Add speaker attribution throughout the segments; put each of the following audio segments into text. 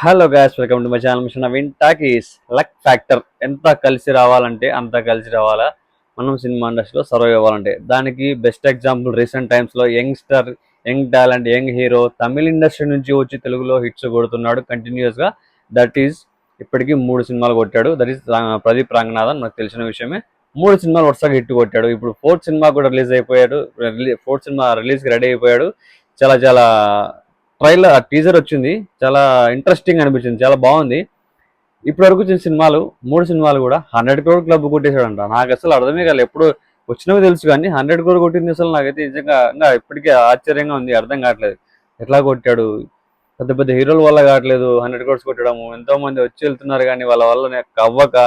Speaker 1: Hello guys, welcome to my channel machine Naveen talkies. Luck factor ఎంత కలిసి రావాలంటే అంత కలిసి రావాలా మనం సినిమా ఇండస్ట్రీలో సర్వైవ్ అవ్వాలంటే. దానికి బెస్ట్ ఎగ్జాంపుల్ రీసెంట్ టైమ్స్లో youngster, young talent, young hero Tamil industry నుంచి వచ్చి తెలుగులో హిట్స్ కొడుతున్నాడు కంటిన్యూస్గా. దట్ ఈస్ ఇప్పటికీ 3 సినిమాలు కొట్టాడు. That is Pradeep Ranganathan. నాకు తెలిసిన విషయమే. 3 సినిమాలు వరుసగా హిట్ కొట్టాడు. ఇప్పుడు 4th సినిమా కూడా రిలీజ్ అయిపోయాడు. 4th సినిమా రిలీజ్కి రెడీ అయిపోయాడు. చాలా చాలా ట్రైలర్ టీజర్ వచ్చింది. చాలా ఇంట్రెస్టింగ్ అనిపించింది, చాలా బాగుంది. ఇప్పటి వరకు వచ్చిన సినిమాలు 3 సినిమాలు కూడా 100 crore క్లబ్ కొట్టేశాడంట. నాకు అసలు అర్థమే కాలేదు. ఎప్పుడు వచ్చినవి తెలుసు కానీ 100 crore కొట్టింది అసలు నాకైతే నిజంగా ఇంకా ఇప్పటికీ ఆశ్చర్యంగా ఉంది. అర్థం కావట్లేదు ఎట్లా కొట్టాడు. పెద్ద పెద్ద హీరోల వల్ల కావట్లేదు 100 crores కొట్టడము. ఎంతో మంది వచ్చి వెళ్తున్నారు కానీ వాళ్ళ వల్ల అవ్వక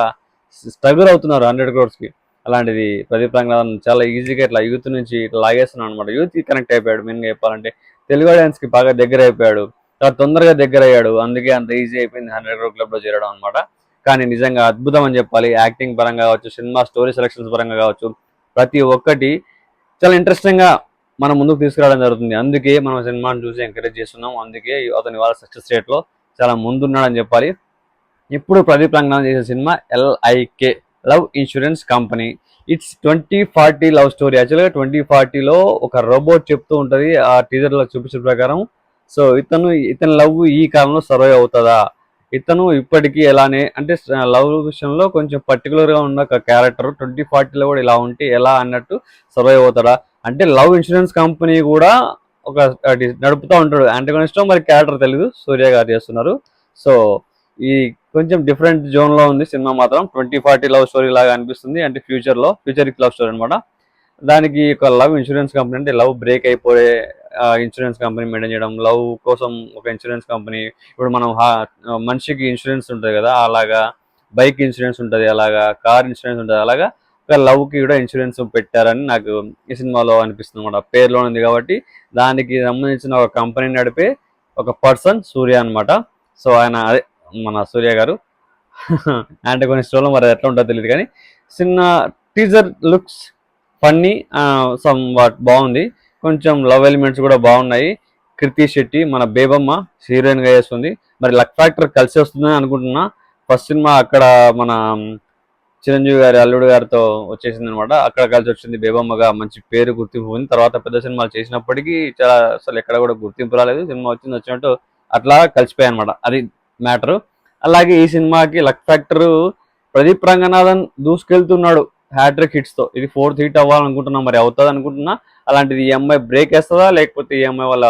Speaker 1: స్ట్రగుల్ అవుతున్నారు 100 crores. అలాంటిది ప్రదీప్ రంగనాథన్ చాలా ఈజీగా ఇట్లా యూత్ నుంచి ఇట్లా లాగేస్తున్నాడు అనమాట. యూత్కి కనెక్ట్ అయిపోయాడు. మెయిన్గా చెప్పాలంటే తెలుగు ఆడియన్స్కి బాగా దగ్గర అయిపోయాడు. చాలా తొందరగా దగ్గర అయ్యాడు. అందుకే అంత ఈజీ అయిపోయింది 100 crore క్లబ్లో చేరడం అనమాట. కానీ నిజంగా అద్భుతం అని చెప్పాలి. యాక్టింగ్ పరంగా కావచ్చు, సినిమా స్టోరీ సెలక్షన్స్ పరంగా కావచ్చు, ప్రతి ఒక్కటి చాలా ఇంట్రెస్టింగ్గా మనం ముందుకు తీసుకురావడం జరుగుతుంది. అందుకే మనం సినిమాను చూసి ఎంకరేజ్ చేస్తున్నాం. అందుకే అతని వాళ్ళ సక్సెస్ రేట్లో చాలా ముందున్నాడని చెప్పాలి. ఇప్పుడు ప్రదీప్ రంగనాథన్ చేసే cinema LIK, love insurance company. It's 2040 love story. యాక్చువల్గా 2040లో ఒక రోబోట్ చెప్తూ ఉంటుంది ఆ టీజర్లో చూపించిన ప్రకారం. సో ఇతని లవ్ ఈ కాలంలో సర్వైవ్ అవుతుందా, ఇతను ఇప్పటికీ ఎలానే అంటే లవ్ విషయంలో కొంచెం పర్టికులర్గా ఉన్న ఒక క్యారెక్టర్ 2040లో కూడా ఇలా ఉంటే ఎలా అన్నట్టు సర్వైవ్ అవుతాడా అంటే లవ్ ఇన్సూరెన్స్ కంపెనీ కూడా ఒక నడుపుతూ ఉంటాడు. యాంటగనిస్ట్ మరి క్యారెక్టర్ తెలీదు, సూర్య గారు చేస్తున్నారు. సో ఈ కొంచెం డిఫరెంట్ జోన్లో ఉంది సినిమా మాత్రం. 2040 లవ్ స్టోరీ లాగా అనిపిస్తుంది. అంటే ఫ్యూచరిక్ లవ్ స్టోరీ అనమాట. దానికి ఒక లవ్ ఇన్సూరెన్స్ కంపెనీ అంటే లవ్ బ్రేక్ అయిపోయే ఇన్సూరెన్స్ కంపెనీ మెయింటైన్ చేయడం, లవ్ కోసం ఒక ఇన్సూరెన్స్ కంపెనీ. ఇప్పుడు మనం మనిషికి ఇన్సూరెన్స్ ఉంటుంది కదా, అలాగా బైక్ ఇన్సూరెన్స్ ఉంటుంది, అలాగా కార్ ఇన్సూరెన్స్ ఉంటుంది, అలాగా ఒక లవ్కి కూడా ఇన్సూరెన్స్ పెట్టారని నాకు ఈ సినిమాలో అనిపిస్తుంది అనమాట. పేరులో ఉంది కాబట్టి దానికి సంబంధించిన ఒక కంపెనీ నడిపే ఒక పర్సన్ సూర్య అనమాట. సో ఆయన అదే మన సూర్య గారు యాంటగోనిస్ట్ రోల్. మరి ఎట్లా ఉంటుందో తెలియదు కానీ చిన్న teaser looks funny, some what బాగుంది. కొంచెం లవ్ ఎలిమెంట్స్ కూడా బాగున్నాయి. కృతి శెట్టి మన బేబమ్మ హీరోయిన్గా చేస్తుంది. మరి లక్ ఫ్యాక్టర్ కలిసి వస్తుందని అనుకుంటున్నా. ఫస్ట్ సినిమా అక్కడ మన చిరంజీవి గారి అల్లుడు గారితో వచ్చేసింది అనమాట. అక్కడ కలిసి వచ్చింది బేబమ్మగా మంచి పేరు గుర్తింపు ఉంది. తర్వాత పెద్ద సినిమాలు చేసినప్పటికీ చాలా అసలు ఎక్కడ కూడా గుర్తింపు రాలేదు. సినిమా వచ్చినట్టు అట్లా కలిసిపోయాయి అనమాట. అది మ్యాటరు. అలాగే ఈ సినిమాకి లక్ ఫ్యాక్టర్ ప్రదీప్ రంగనాథన్ దూసుకెళ్తున్నాడు హ్యాట్రిక్ హిట్స్తో. ఇది 4th హిట్ అవ్వాలనుకుంటున్నా, మరి అవుతుంది అనుకుంటున్నా. అలాంటిది ఈ అమ్మాయి బ్రేక్ వేస్తుందా, లేకపోతే ఈ అమ్మాయి వల్ల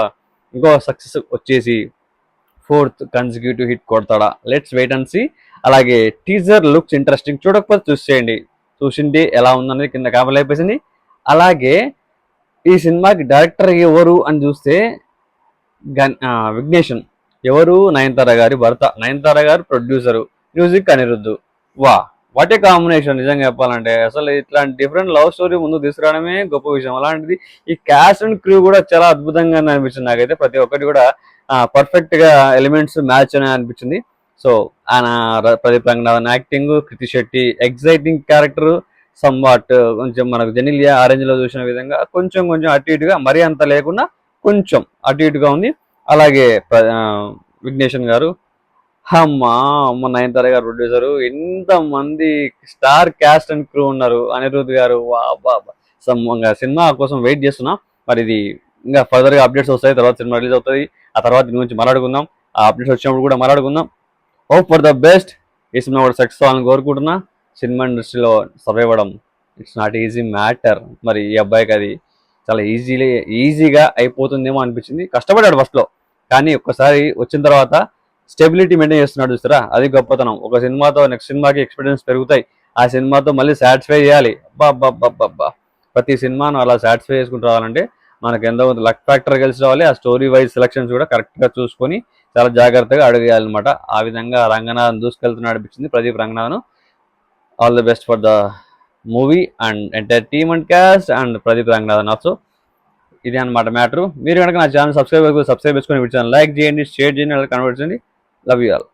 Speaker 1: ఇంకో సక్సెస్ వచ్చేసి 4th కన్సిక్యూటివ్ హిట్ కొడతాడా? Let's wait and see. అలాగే టీజర్ లుక్స్ ఇంట్రెస్టింగ్. చూడకపోతే చూసేయండి. చూసిండి ఎలా ఉందనేది కింద కామెంట్ అయిపోయింది. అలాగే ఈ సినిమాకి డైరెక్టర్ ఎవరు అని చూస్తే విఘ్నేషన్. ఎవరు? నయనతార గారి భర్త. నయనతార గారు producer, music Anirudh. What a combination. నిజంగా చెప్పాలంటే అసలు ఇట్లాంటి డిఫరెంట్ లవ్ స్టోరీ ముందు తీసుకురావడమే గొప్ప విషయం. అలాంటిది ఈ క్యాస్ట్ అండ్ క్రూ కూడా చాలా అద్భుతంగా అనిపించింది నాకైతే. ప్రతి ఒక్కటి కూడా పర్ఫెక్ట్ గా ఎలిమెంట్స్ మ్యాచ్ అని అనిపించింది. సో ఆయన Pradeep Ranganathan acting, Krithi Shetty exciting character, somewhat కొంచెం మనకు జెనిలియా ఆరెంజ్ లో చూసిన విధంగా కొంచెం కొంచెం అటు ఇటుగా, మరీ అంత లేకుండా కొంచెం అటు ఇటుగా ఉంది. అలాగే విఘ్నేషన్ గారు అమ్మ నయనతార గారు ప్రొడ్యూసరు. ఎంతమంది స్టార్ క్యాస్ట్ అండ్ క్రూ ఉన్నారు. అనిరుద్ధ్ గారు సినిమా కోసం వెయిట్ చేస్తున్నా. మరి ఇది ఇంకా ఫర్దర్గా అప్డేట్స్ వస్తాయి. తర్వాత సినిమా రిలీజ్ అవుతుంది. ఆ తర్వాత దీని గురించి మాట్లాడుకుందాం. ఆ అప్డేట్స్ వచ్చినప్పుడు కూడా మాట్లాడుకుందాం. Hope for the best. ఈ సినిమా కూడా సక్సెస్ అవ్వాలని కోరుకుంటున్నా. సినిమా ఇండస్ట్రీలో సర్వైవ్ అవ్వడం ఇట్స్ నాట్ ఈజీ మ్యాటర్. మరి ఈ అబ్బాయికి అది చాలా ఈజీగా అయిపోతుందేమో అనిపించింది. కష్టపడ్డాడు ఫస్ట్లో, కానీ ఒక్కసారి వచ్చిన తర్వాత స్టెబిలిటీ మెయింటైన్ చేస్తున్నాడు చూస్తారా, అది గొప్పతనం. ఒక సినిమాతో నెక్స్ట్ సినిమాకి ఎక్స్పీరియన్స్ పెరుగుతాయి. ఆ సినిమాతో మళ్ళీ సాటిస్ఫై చేయాలి. అబ్బా ప్రతి సినిమాను అలా సాటిస్ఫై చేసుకుంటూ రావాలంటే మనకు ఎంతో లక్ ఫ్యాక్టర్ కలిసి రావాలి. ఆ స్టోరీ వైజ్ సెలక్షన్స్ కూడా కరెక్ట్గా చూసుకొని చాలా జాగ్రత్తగా అడుగేయాలన్నమాట. ఆ విధంగా రంగనాథన్ దూసుకెళ్తున్నా అనిపించింది Pradeep Ranganathan. All the best for the movie and entire team and caste and Pradeep Ranganathan also. ఇది అనమాట మ్యాటర్. మీరు కనుక నా ఛానల్ సబ్స్క్రైబ్ చేసుకొని వీడియో లైక్ చేయండి, షేర్ చేయండి, అలా కన్వర్ట్ చేయండి. Love you all.